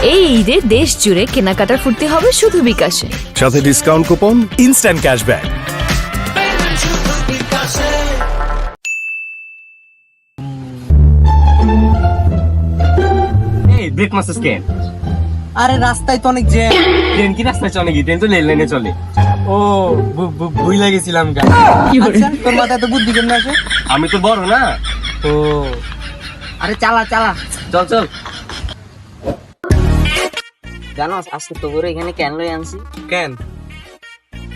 এই ঈদে দেশ জুড়ে কেনাকাটার ফুর্তি হবে শুধু বিকাশে, সাথে ডিসকাউন্ট কুপন, ইনস্ট্যান্ট ক্যাশব্যাক। ব্রেক মাসেস কেন? আরে রাস্তায় তো অনেক জ্যাম। ট্রেন কি রাস্তায় চলে কি? ট্রেন তো রেল লাইনে চলে। ও ভুল লাগেছিলাম গা। আচ্ছা তোর মাথায় তো বুদ্ধি কেমন আছে? আমি তো বড় না। ও আরে চালা চালা। চল চল। জানো আজকে তোর এখানে কেন লই আনছি? কেন?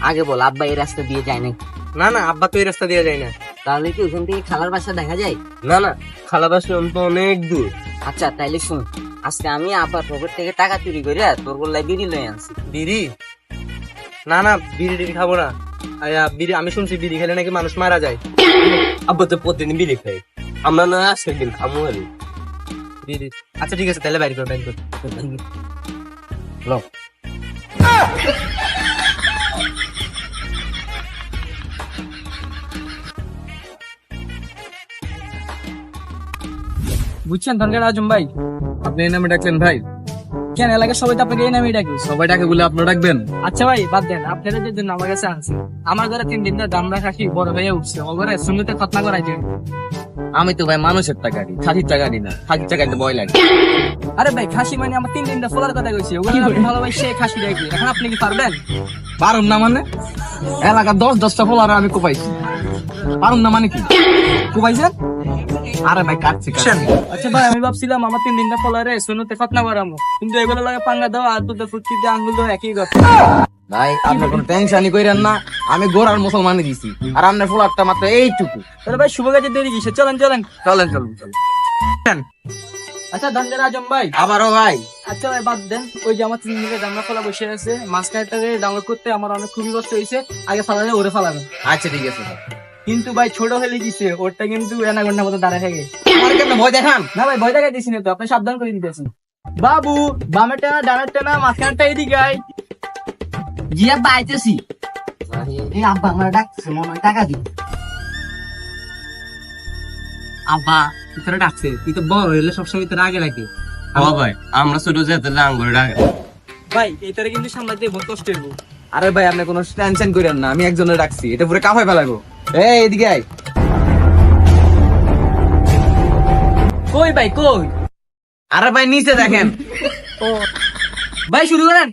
আগে বল, আব্বা এই রাস্তা দিয়ে যায় না? না না, আব্বা তো এই রাস্তা দিয়ে যায় না। তাহলে কি ওখান থেকে খালার বাসা দেখা যায়? না না, খালাবাস তো অনেক দূর। আচ্ছা তাইলে শুন, আজকে আমি আব্বার পকেট থেকে টাকা চুরি করে তোর গোল্লায় বিড়ি লই আনছি। বিড়ি? না না, বিড়ি টিড়ি খাবো না। বিড়ি আমি শুনছি বিড়ি খেলে নাকি মানুষ মারা যায়। আব্বা তো প্রতিদিন বিড়ি খাই, আমরা না আজকের দিন খামু আনি। বিড়ি আচ্ছা ঠিক আছে, তাহলে বাইরে কর বাইরে কর। বুঝছেন ধনগার আজম ভাই, আপনি এই নামে ডাকলেন ভাই? কেন এলাকার সবাই তো আপনাকে এই নামেই ডাকি। সবাই ডাকে বলে আপনি ডাকবেন? আচ্ছা ভাই বাদ দেন, আপনারা যে জন্য আমার কাছে আনছি, আমার ঘরে 3 দিন ধরে দামরা খাসি বড় হয়ে উঠছে, ও ঘরে সুন্নতে খতনা করাই দেন। আমি তো ভাই মানুষের টাকা দিই, খাসির টাকা দিই না। খাসির টাকা দিতে ভয় লাগে। আরে ভাই খাসি মানে আমার 3 দিন ধরে ফলার কথা কইছি, ওগুলো আমি ভালোবাসি খাসি দেখি। এখন আপনি কি পারবেন? পারুম না মানে? এলাকা 10-10টা ফলার আমি কোপাইছি। পারুম না মানে কি? কুবাইছেন? আরে ভাই কাটছি। আচ্ছা ভাই আমি ভাবছিলাম আমার 3 দিনটা ফলারে সুন্নতে খতনা করামু, কিন্তু এগুলো লাগে পাঙ্গা দাও আর দুধের ফুটকি দিয়ে আঙ্গুল দাও একই কথা। ভাই আপনি কোনো টেনশনই কইরেন না, আমি গোড়ার মুসলমানই দিছি, আর আপনার ফলারটা মাত্র এইটুকু। তাহলে ভাই শুভ কাজে দেরি কিসে? চলেন চলেন। চলেন চলেন। আচ্ছা ধনগার আজম ভাই, আবারও ভাই? আচ্ছা ভাই বাদ দেন, ওই যে আমার 3 দিনের দামরা ফলা বসে আছে, মাঝখানটাকে ডাউনলোড করতে আমার অনেক খুবই কষ্ট হয়েছে। আগে ফালালে ওরে ফালাবেন। আচ্ছা ঠিক আছে। কিন্তু ভাই ছোট হলে গেছে, ওরটা কিন্তু এনাগন্ডার মতো দাঁড়ায় থাকে। আমার কেমন ভয় দেখান? না ভাই ভয় দেখাই দিছি না তো, আপনি সাবধান করে দিতেছেন। বাবু বামে টানা ডানার টানা মাঝখানটা এদিকে আয়। জি আব্বা আইতেছি। এই আব্বা আমার ডাকছে, মনে হয় টাকা দিই। আব্বা তোরা ডাকছে, তুই তো বড় হইলে সবসময় তোর আগে লাগে। ভাই আমরা ছোট যেতে আঙ্গুরে ডাকে। ভাই এইটারে কিন্তু সামলাতে বহুত কষ্টের বউ। আরে ভাই আপনি কোনো টেনশন করেন না, আমি একজনের ডাকছি, এটা পুরো কাফায় ফেলাবো। এই এদিকে আয়। কই ভাই কই? আরে ভাই নিচে দেখেন। ও ভাই শুরু করেন।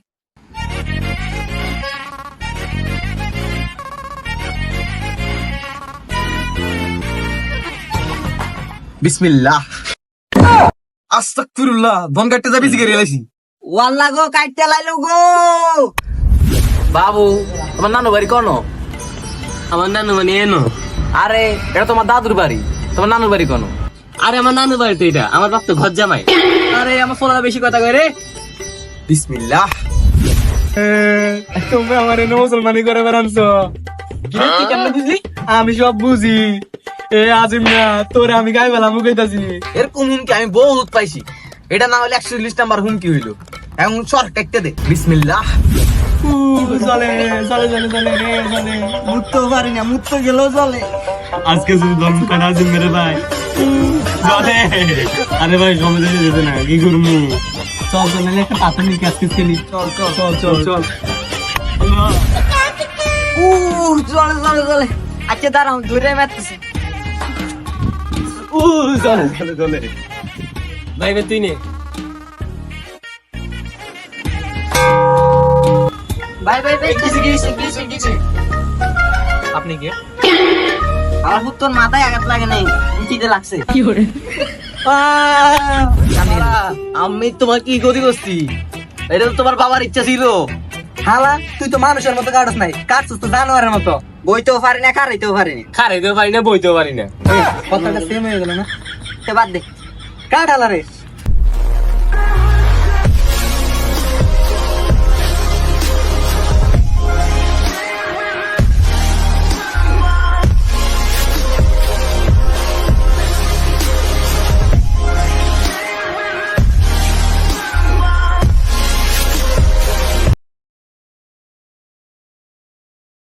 বিসমিল্লাহ। আস্তাগফিরুল্লাহ, ধন কাটতে যাবি জিগের এলাইছি। ওয়াল্লা গো কাটতে লাইলো গো। বাবু তোমার নানু বাড়ি কোন? আমার নানু মানে এনো। আরে এটা তোমার দাদুর বাড়ি, তোমার নানুর বাড়ি কোন? আরে আমার নানু বাড়িতে এটা, আমার বাপ তো ঘর জামাই। আরে আমার ফোলা বেশি কথা কয় রে। বিসমিল্লাহ। তুমি আমার এনে মুসলমানি করে বেড়ানছো। তুই কেমনে বুঝলি? আমি সব বুঝি। এ আজিম না তোরে আমি গায়ে বেলা মুখাইতাছি। এরকম হুমকি আমি বহুত পাইছি, এটা না হলে 140 নাম্বার হুমকি হইলো। এখন সর কাটতে দে। বিসমিল্লাহ। চলে চলে চলে চলে রে চলে। মুততে পারি না, মুততে গেলেও চলে। আজকে শুধু দম কাটা আছে মেরে ভাই। চলে। আরে ভাই সময় যেতে না, কি করবো? চল চল নাহলে একটা পাথর নিয়ে আজকে খেলি। চল চল চল চল চল। চলে চলে চলে। আচ্ছা দাঁড়াও, ধরে মারতেছি। চলে চলে চলে। ভাই বে তুই নে। বাই বাই বাই, কিছু আপনি কে? আমার পুত্তর মাথায় আঘাত লাগে নাই, উঠিতে লাগছে। আমি তোমার কি গতি করছি? এটা তো তোমার বাবার ইচ্ছা ছিল। হালা তুই তো মানুষের মতো কাটস নাই, কাটছিস তো জানোয়ারের মতো। বইতেও পারি না, খারাইতেও পারি না। খারাইতেও পারি না, বইতেও পারি না। কথাটা সেম হয়ে গেল না? বাদ দে, কাট হালা রে।